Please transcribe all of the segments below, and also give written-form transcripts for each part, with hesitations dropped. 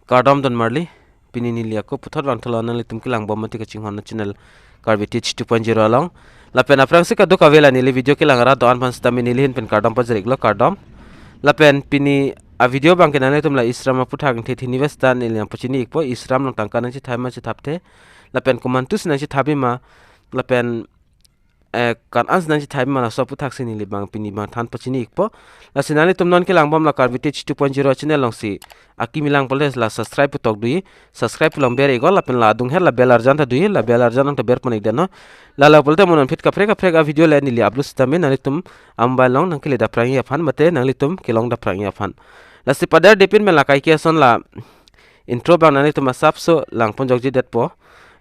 kardom don marli pini nilia ko puthor rang thala na litum kilang bom mati kaching hon channel karbitich 2.0 along la pen aprang se ka do kavela nili video kilang ra don pan stami nili hin pen kardom pa jerik lo kardom la pen pini a video bang kenane tum la isram puthang the thini westa nili pachini ikpo isram nang tangkan chi thaima chi thapte la pen kumantus na chi thabi ma la pen kan ans nan chi thai mana so puthak sini li bang pini bang than pachini ikpo la sinani tum non ke langbam la karbitich 2.0 channel long si aki milang poles la subscribe putok dui subscribe pulang ber igol la pen la dung her la bell arjan ta dui la bell arjan ta ber ponik deno la polte monon fit ka frega video le ni li upload stame nani tum amba long nang ke le da prangi afan mate nang li tum ke long da prangi afan la si padar depin me la kai ke son la intro bang nani tum asap so lang ponjok ji det po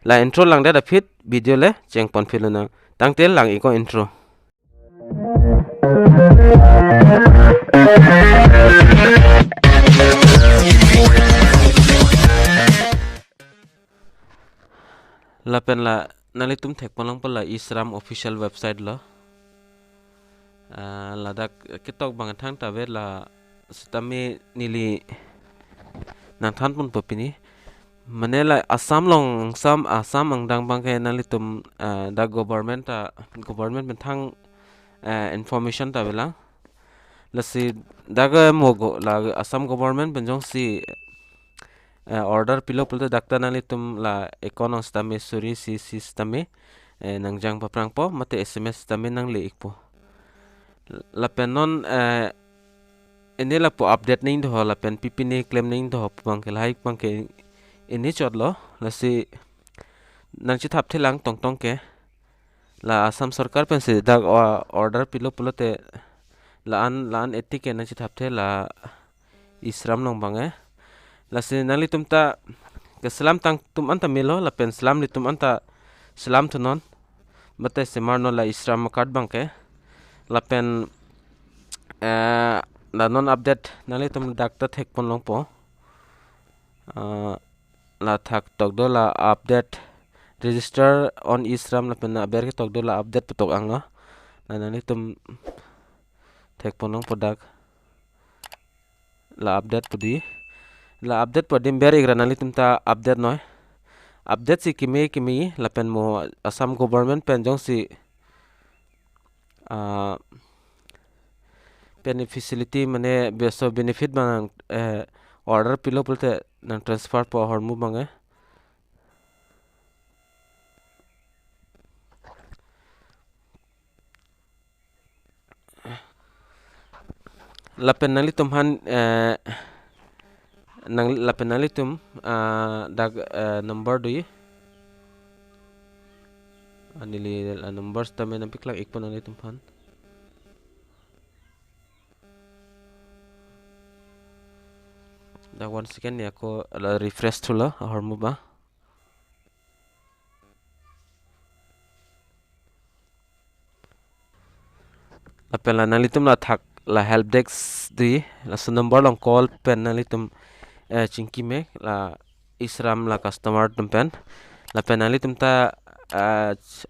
la intro lang da fit video le cheng pon filuna tangtel lang iko intro la pen la nalitum thek palang pala isram official website la dak kitok bang thang ta ve la stame nili nang than pun popini manela assam long assam angdang bang ke nalitum da government ben thang information ta vela la si daga mogo la assam government ben jong si order pilo pulte dakta nalitum la economics tame suri si systeme nangjang paprang po mate sms tame nang le ikpo la penon enela po update ning do la pen pipini claim ning do bang ke like bang ke ini chotlo la si nang chi thap thelang tong ke la asam sarkar pen se dag order pilo pulote la an etike nang chi thap the la isram nong bange la si nali tumta ke salam tang tum anta milo la pen salam li tum anta salam thunon mate se marno la isram card banke la pen la non update nali tum dakta thek pon long po la thak tok do la update register on isram la pen ber ke tok do la update putok anga nani tum thek ponong podak la update pudi la update podim ber igra nani tum ta update noy update si kimi la pen mo assam government pen jong si pen facility mane beso benefit bang order pilo pulte nang transfer po hormu bange la pen nali tum han nang la pen nali tum dag number dui anili la numbers tame na piklang ikpon nali tum han da 1 second ya ko la refresh thula hormu ba la pen la nali tum la thak la help desk di la su number long call pen nali tum chingki me la isram la customer tum pen la pen nali tum ta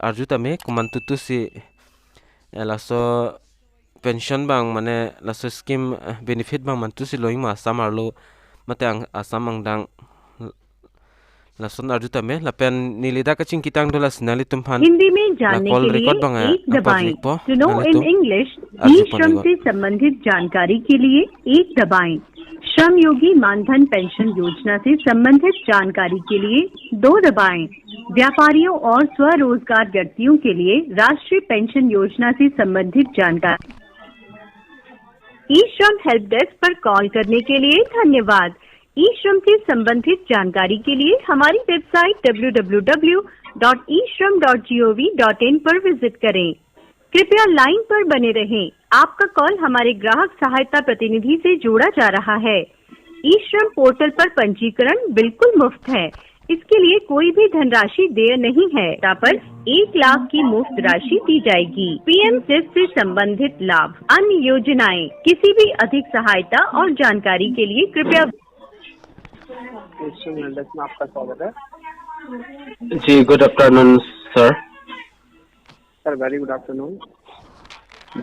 arjuta me kumantutu si la so pension bang mane la so scheme benefit bang mantu si loing ma samarlo mate asam angdang la son arjuta me la pen nilida ka chingkitang dola sinali tum phan Hindi में जानने के लिए एक दबाएं। To know in English ई श्रम से संबंधित जानकारी के लिए एक दबाएं। श्रम योगी मानधन पेंशन योजना से संबंधित जानकारी के लिए 2 दबाएं। व्यापारियों और स्वरोजगार व्यक्तियों के लिए राष्ट्रीय पेंशन योजना से संबंधित जानकारी। ई श्रम हेल्प डेस्क पर कॉल करने के लिए धन्यवाद। ई श्रम से संबंधित जानकारी के लिए हमारी वेबसाइट www.ishram.gov.in पर विजिट करें। कृपया लाइन पर बने रहें। आपका कॉल हमारे ग्राहक सहायता प्रतिनिधि से जोड़ा जा रहा है। ई श्रम पोर्टल पर पंजीकरण बिल्कुल मुफ्त है। इसके लिए कोई भी धनराशि देय नहीं है। पर 1 लाख की मुफ्त राशि दी जाएगी। पीएम सिर्फ से संबंधित लाभ, अन्य योजनाएं, किसी भी अधिक सहायता और जानकारी के लिए कृपया। में आपका स्वागत है जी। Good afternoon sir. Sir very good afternoon.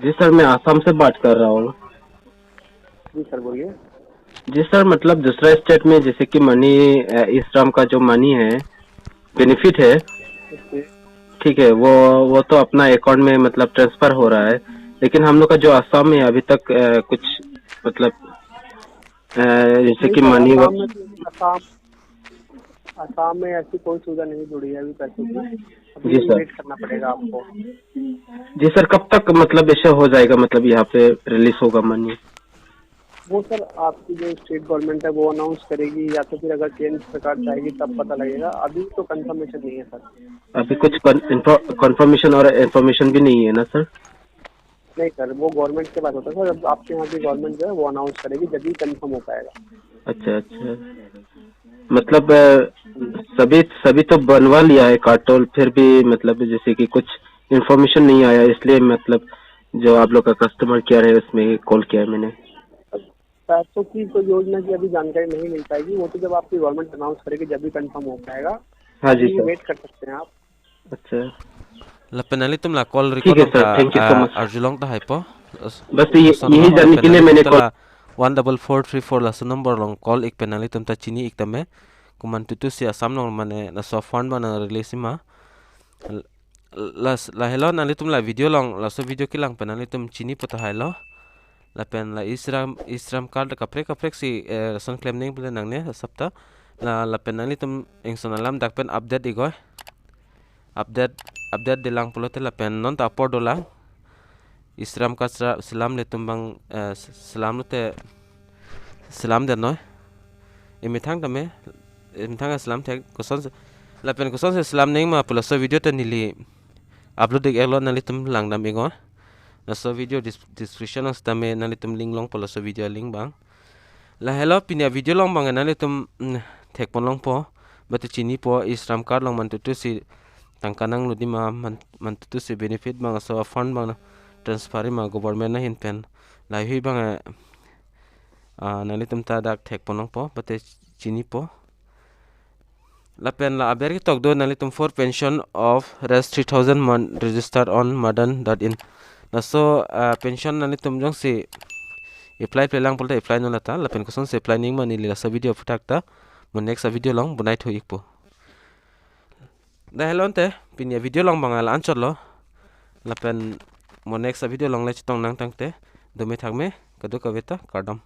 जी सर, मैं आसाम से बात कर रहा हूँ। जी सर बोलिए। जी सर, मतलब दूसरा स्टेट में जैसे कि मनी ई श्रम का जो मनी है, बेनिफिट है, ओके। ठीक है, वो तो अपना अकाउंट में मतलब ट्रांसफर हो रहा है, लेकिन हम लोग का जो असम में अभी तक कुछ मतलब जैसे नहीं कि सर, मनी असम में ऐसी कोई सुविधा नहीं जुड़ी है अभी पैसों की। जी अभी सर। वेट करना पड़ेगा आपको। जी सर, कब तक मतलब ऐसा हो जाएगा, मतलब यहाँ पे रिलीज होगा मनी? वो सर आपकी जो स्टेट गवर्नमेंट है वो अनाउंस करेगी, या तो फिर अगर केंद्र सरकार चाहेगी तब पता लगेगा। अभी तो कंफर्मेशन नहीं है सर। अभी कुछ कंफर्मेशन और इन्फॉर्मेशन भी नहीं है ना सर? नहीं सर, वो गवर्नमेंट के पास होता है सर। अब आपके यहाँ की गवर्नमेंट जो है वो अनाउंस करेगी, जब भी कंफर्म हो पाएगा। अच्छा अच्छा, मतलब सभी सभी तो बनवा लिया है कार्टोल, फिर भी मतलब जैसे कि कुछ इन्फॉर्मेशन नहीं आया, इसलिए मतलब जो आप लोग का कस्टमर केयर है उसमें कॉल किया है मैंने। पैसों की तो योजना की अभी जानकारी नहीं मिल पाएगी, वो तो जब आपकी गवर्नमेंट अनाउंस करेगी जब भी कंफर्म हो पाएगा। हाँ जी अभी सर। वेट कर सकते हैं आप। अच्छा, La penali tum la call ठीक record है long sir, ta thank you so much. arjulong ta hypo. बस Son यही lo la जानने के लिए penali tum मैंने ta call. la 14434 la sa number long call ik penali tum ta chini ik tame kuman tutu si asam long mane na so fund mana release ma la hello nali tum la video long la so video kilang penali tum chini pota hello la pen la isram card kaprek si son claim ning pula nang ne sapta la penali tum eng sonalam dak pen update igoy update dilang pulote la pen non ta por dolang isram ka selam le tumbang selam te selam de noy imithang tame imithang selam te koson la pen koson se selam ning ma pulo so video te nili upload de elo nali tum lang dam ingo na so video description os tame nali tum link long pulo so video link bang la hello pinya video long bang nali tum thek pon long po batu chini po isram card long man tu si tangkanang ludi ma man tu si benefit bang so fund bang transfer ma government na hin pen lai hui bang nali tum ta dak thek ponong po bate chini po la pen la aber ki tok do nali tum for pension of rest 3000 man registered on madan.in na so pension nali tum jong si apply pelang polta apply no lata la pen koson se apply ning ma ni la sa video futak ta mon next video long bunai tho ikpo da helon te pinya video long bangal answer lo la pen mon next video long le chitong nang tang te do me thak me kadu kaveta kardam